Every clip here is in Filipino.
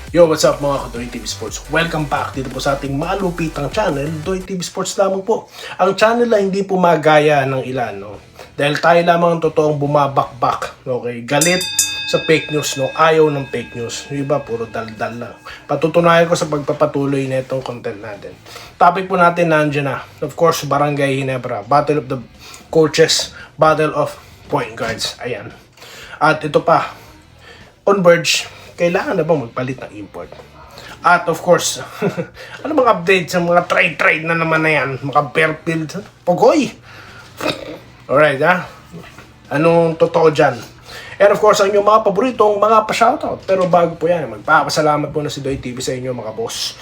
Yo, what's up mga Doy TV Sports? Welcome back dito po sa ating malupitang channel, Doy TV Sports lamang po. Ang channel ay hindi po magaya ng ilan, no? Dahil tayo lamang ang totoong bumabakbak, okay? Galit sa fake news, no? Ayaw ng fake news. Yung iba, puro daldal lang. Patutunayan ko sa pagpapatuloy na itong content natin. Topic po natin nandiyan na. Of course, Barangay Ginebra, Battle of the Coaches, Battle of Point Guards. Ayan. At ito pa, on verge, kailangan na ba magpalit ng import? At of course, ano mga update sa mga trade na naman na yan? Mga Fairfield, Pogoy! Alright, ha? Anong totoo dyan? And of course, ang inyong mga paboritong mga pa-shoutout. Pero bago po yan, magpapasalamat po na si Doy TV sa inyo mga boss.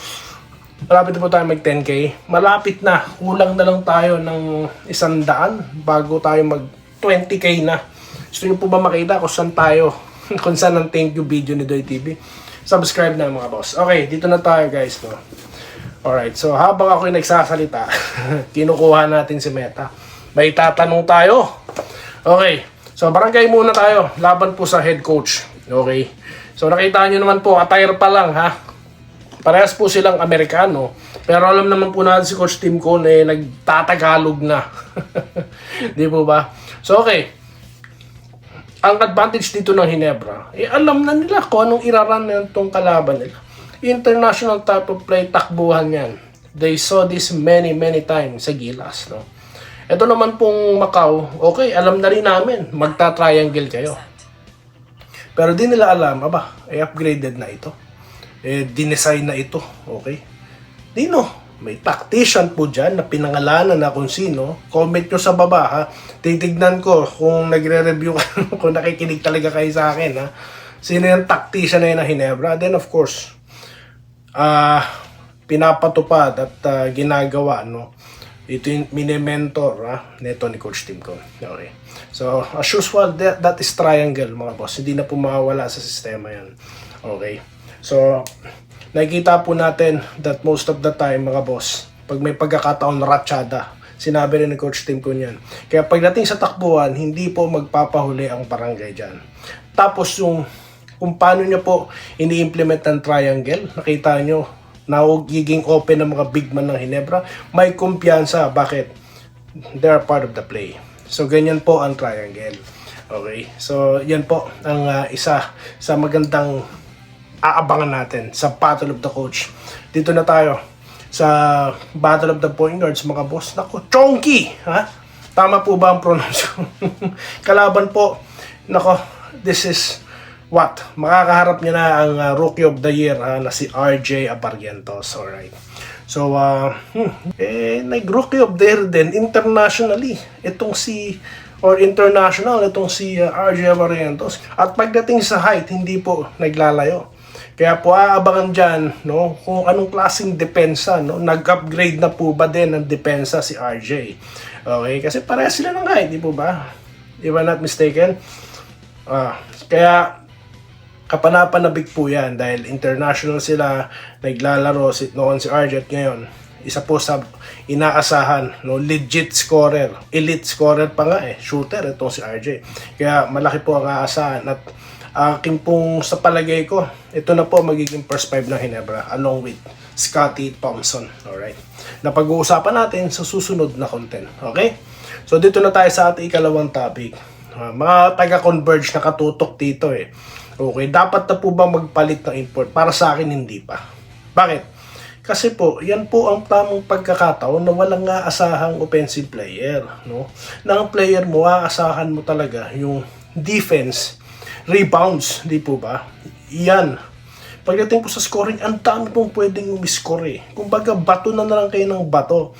Malapit na po tayo mag 10K. Malapit na. Kulang na lang tayo ng 100 bago tayo mag 20K na. Gusto nyo po ba makita kung saan tayo? Kung saan ang thank you video ni Doy TV? Subscribe na mga boss. Okay, dito na tayo guys. No? Alright, so habang ako'y nagsasalita, kinukuha natin si Meta. May tatanong tayo. Okay, so barangay muna tayo. Laban po sa head coach. Okay, so nakita nyo naman po, attire pa lang ha. Parehas po silang Amerikano. Pero alam naman po natin si Coach Tim Cone nagtatagalog na. Di po ba? So okay. Ang advantage dito ng Ginebra, alam na nila kung anong iraran na itong kalaban nila. International type of play, takbuhan yan. They saw this many times sa Gilas. No? Ito naman pong Macau, okay, alam na rin namin, magta-triangle kayo. Pero di nila alam, upgraded na ito. Dinesign na ito, okay? Dino, may tactician po dyan na pinangalanan na kung sino. Comment nyo sa baba ha. Titignan ko kung nagre-review kung nakikinig talaga kayo sa akin ha. Sino yung tactician na yun na Ginebra. Then of course, pinapatupad at ginagawa no. Ito yung mini-mentor ha, neto ni Coach Tim Cone. Okay. So as usual, that is triangle mga boss. Hindi na po mawawala sa sistema yan. Okay. So nakikita po natin that most of the time mga boss, pag may pagkakataon ratsyada, sinabi rin ni Coach Tim Cone yan. Kaya pagdating sa takbuhan, hindi po magpapahuli ang barangay dyan. Tapos yung kung paano nyo po ini-implement ang triangle, nakita nyo, nagiging open ng mga big man ng Ginebra, may kumpiyansa. Bakit? They are part of the play. So ganyan po ang triangle. Okay? So yan po ang isa sa magandang aabangan natin sa Battle of the Coach. Dito na tayo sa Battle of the Point Guards mga boss. Nako, chonky! Ha? Tama po ba ang pronounce ko? Kalaban po. Nako, this is what? Makakaharap niya na ang Rookie of the Year na si RJ Abarrientos. Alright. So, nag-Rookie of the Year din internationally. Itong si RJ Abarrientos. At pagdating sa height, hindi po naglalayo. Kaya po aabangan dyan, no, kung anong klaseng depensa, no, nag-upgrade na po ba din ng depensa si RJ. Okay, kasi pareha sila ng height, di po ba? If I'm not mistaken. Kaya kapanapanabik po yan dahil international sila, naglalaro noon si RJ at ngayon. Isa po sa inaasahan, no, legit scorer, elite scorer pa nga shooter itong si RJ. Kaya malaki po ang aasahan at aking pong sa palagay ko, ito na po magiging first 5 ng Ginebra along with Scotty Thompson. Alright. Na pag-uusapan natin sa susunod na content. Okay? So dito na tayo sa ating ikalawang topic. Mga taga-converge na katutok dito Okay, dapat na po ba magpalit ng import? Para sa akin, hindi pa. Bakit? Kasi po, yan po ang tamang pagkakataon na walang aasahang offensive player. No? Na ang player mo, aasahan mo talaga yung defense, rebounds, di po ba? Yan. Pagdating po sa scoring, ang dami pong pwedeng umiscore Kumbaga, bato na lang kayo ng bato.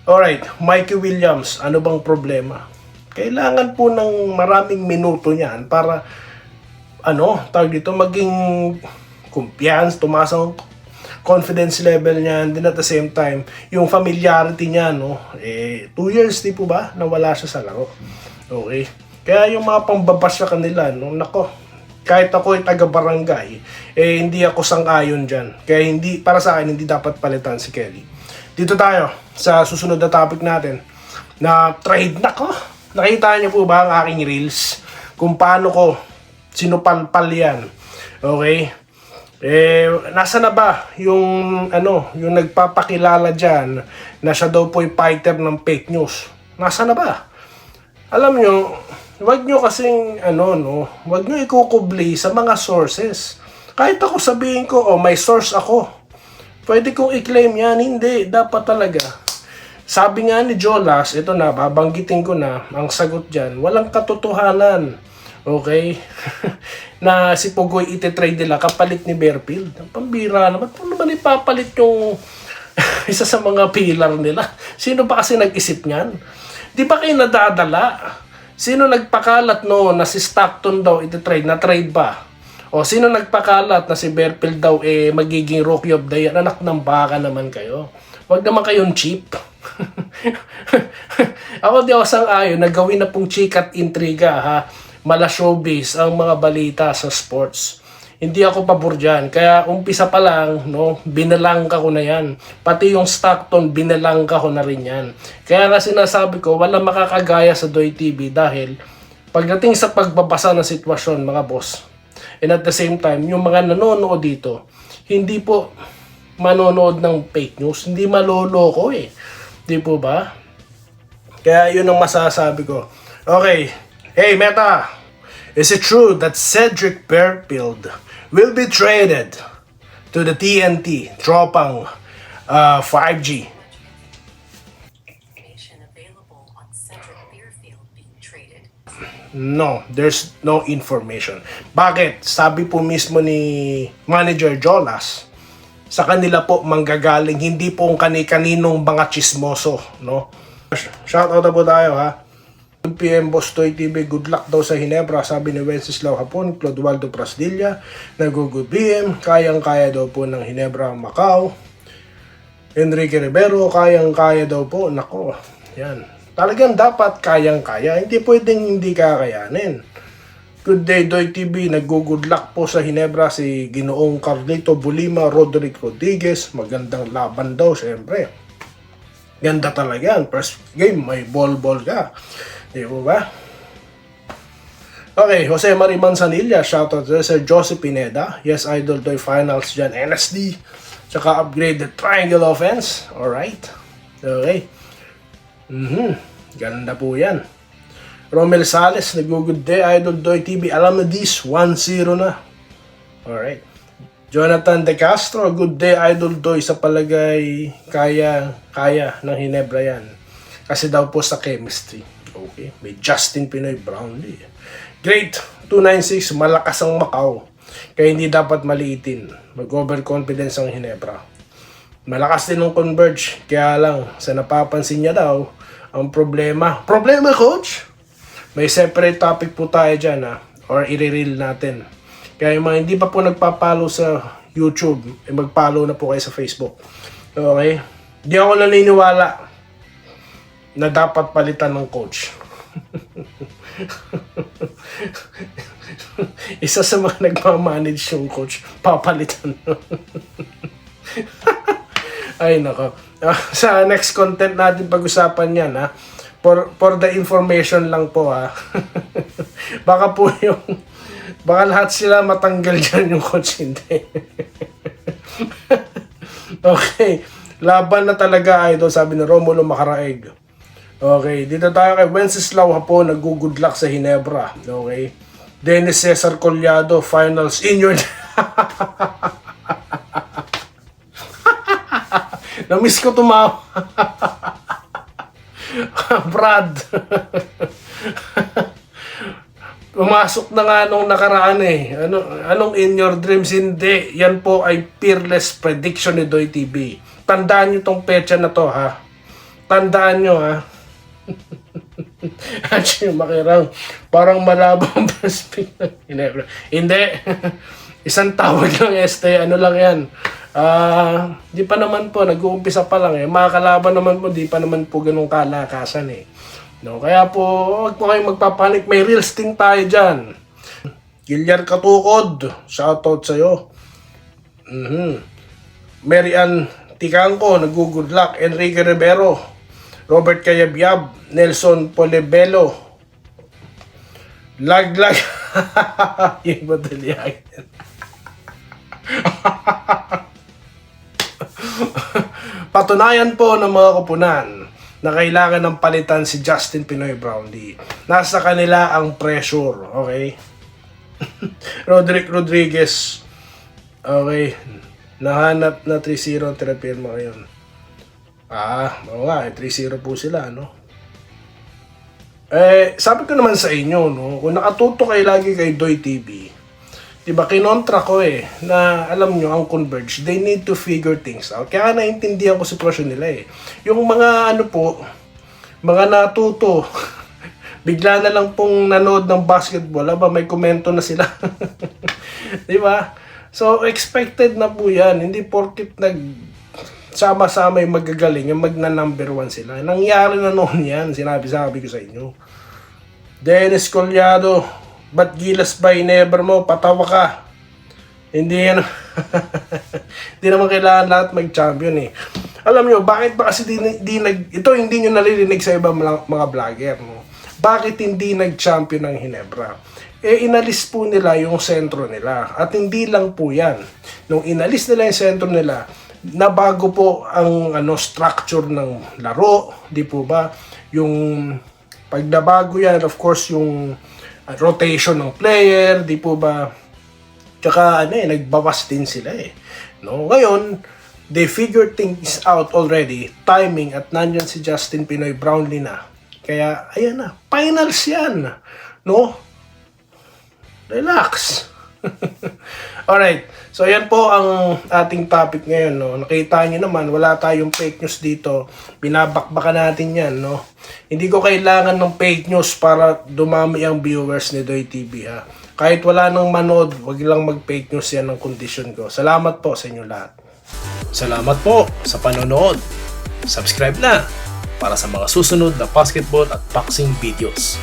Alright, Mikey Williams, ano bang problema? Kailangan po ng maraming minuto niyan para, tawag dito, maging kumpiyansa, tumaas ang confidence level niyan, din at the same time, yung familiarity niya, 2 years, di po ba, nawala siya sa laro. Okay? Kaya yung mga pambabas sa kanila, nako, kahit ako ay taga-barangay, hindi ako sang-ayon dyan. Kaya para sa akin, hindi dapat palitan si Kelly. Dito tayo, sa susunod na topic natin, na trade. Nako, nakita niyo po ba ang aking reels? Kung paano ko sinupalpal yan. Okay? Nasa na ba yung yung nagpapakilala diyan na siya daw po yung fighter ng fake news? Nasa na ba? Alam nyo, wag nyo kasing wag nyo ikukubli sa mga sources. Kahit ako sabihin ko, may source ako. Pwede kong i-claim yan. Hindi, dapat talaga. Sabi nga ni Jolas, ito na, babanggitin ko na, ang sagot dyan, walang katotohanan. Okay? Na si Pugoy ititrade nila kapalit ni Berfield. Ang pambira naman. Paano naman ipapalit yung isa sa mga pillar nila? Sino ba kasi nag-isip niyan? Di ba kayo nadadala? Sino nagpakalat na si Stockton daw ititrade? Na-trade ba? O sino nagpakalat na si Berfield daw magiging Rookie of the Year? Anak ng baka naman kayo. Huwag naman kayong cheap. Ako di ako sang-ayon na gawin na pong chikat intriga ha. Mala showbiz ang mga balita sa sports. Hindi ako pabor dyan. Kaya umpisa pa lang, binalangka ko na yan. Pati yung Stockton, binalangka ko na rin yan. Kaya nga sinasabi ko, wala makakagaya sa Doy TV dahil pagdating sa pagbabasa ng sitwasyon, mga boss, and at the same time, yung mga nanonood dito, hindi po manonood ng fake news. Hindi maloloko Di po ba? Kaya yun ang masasabi ko. Okay. Hey Meta, is it true that Cedric Berfield will be traded to the TNT tropang 5G? Available on Cedric Berfield being traded. No, there's no information. Bakit? Sabi po mismo ni Manager Jolas, sa kanila po manggagaling, hindi po kani-kaninong mga chismoso, Shoutout na po tayo ha. PM Boss Toy TV, good luck daw sa Hinebra, sabi ni Wenceslao Hapon. Clodoaldo Prasdilla, nag-good PM, kayang-kaya daw po ng Hinebra Macau. Enrique Rivero, kayang-kaya daw po. Nako, yan. Talagang dapat kayang-kaya, hindi pwedeng hindi kakayanin. Good day Doy TV, nag-good luck po sa Hinebra si Ginoong Carlito Bulima, Roderick Rodriguez, magandang laban daw syempre. Ganda talaga yan, first game may ball ka. Di ba? Okay, Jose Marie Manzanilla, shoutout to Sir Joseph Pineda. Yes, Idol Toy Finals dyan, NSD. Tsaka upgraded triangle offense. Alright. Okay. Ganda po yan. Romel Sales, nag-good day, Idol Toy TV. Alam na this, 1-0 na. Alright. Jonathan De Castro, good day, Idol Toy. Sa palagay, kaya ng Hinebra yan. Kasi daw po sa chemistry. Okay, may Justin Pinoy Brownlee. Great, 296, malakas ang Macau. Kaya hindi dapat maliitin. Mag-overconfidence ang Hinebra. Malakas din ang Converge. Kaya lang, sa napapansin niya daw, ang problema, coach? May separate topic po tayo dyan or i-reel natin. Kaya yung mga hindi pa po nagpapalo sa YouTube, mag-follow na po kayo sa Facebook. Okay? Di ako naniniwala na dapat palitan ng coach. Isa sa mga nagmamanage yung coach, papalitan. Ay nako. Sa next content natin pag-usapan yan for the information lang po Baka po baka lahat sila matanggal dyan yung coach, hindi. Okay. Laban na talaga idol, sabi ni Romulo Macaraeg. Okay, dito tayo kay Wenceslao Hapon, nag-good luck sa Hinebra. Okay. Dennis Cesar Collado, finals in your... Namiss ko tumawa. Brad. Pumasok na nga nung nakaraan Anong in your dreams? Hindi. Yan po ay fearless prediction ni Doy TV. Tandaan nyo tong petsa na to Tandaan nyo Actually, makirang parang malabang perspective. Hindi. Isang tawag lang ano lang yan. Di pa naman po, nag-uumpisa pa lang Mga kalaban naman po, di pa naman po ganung kalakasan Kaya po, huwag po kayong magpapanik. May real sting tayo dyan. Gilyar Katukod, shoutout sa'yo. Mary Ann Ticangco, nag-good luck. Enrique Rivero, Robert Cayabyab, Nelson Polebelo, Laglag. Yung badali Patunayan po ng mga kupunan na kailangan ng palitan si Justin Pinoy Brownlee. Nasa kanila ang pressure, okay? Rodriguez, okay, nahanap na 3-0 ang tirapirma ngayon. Oo nga, 3-0 po sila, no? Sabi ko naman sa inyo, no, kung nakatuto kayo lagi kay Doy TV, diba, kinontra ko na alam nyo, ang Converge, they need to figure things out. Kaya naintindihan ko sitwasyon nila Yung mga mga natuto, bigla na lang pong nanood ng basketball, may komento na sila. Diba? So, expected na po yan. Hindi porkit sama-sama yung magagaling, yung magna-number 1 sila. Nangyari na noon yan, sinabi ko sa inyo. Dennis Collado, ba't gilas by never mo? Patawa ka. Hindi yan. Hindi naman kailangan lahat mag-champion Alam nyo, bakit ba kasi ito hindi nyo naririnig sa ibang mga vlogger, no? Bakit hindi nag-champion ng Hinebra? Inalis po nila yung sentro nila. At hindi lang po yan. Nung inalis nila yung sentro nila, nabago po ang structure ng laro, di po ba? Yung pag nabago yan, of course, yung rotation ng player, di po ba? Tsaka nagbawas din sila No? Ngayon, they figured things out already, timing, at nandyan si Justin Pinoy Brownlee na. Kaya, ayan na, finals yan. No? Relax. Alright, so yan po ang ating topic ngayon, no. Nakita niyo naman, wala tayong fake news dito. Binabakbakan natin yan, no. Hindi ko kailangan ng fake news para dumami ang viewers ni Doy TV, ha. Kahit wala nang manood, wag lang mag-fake news, yan ang kondisyon ko. Salamat po sa inyo lahat. Salamat po sa panonood. Subscribe na para sa mga susunod na basketball at boxing videos.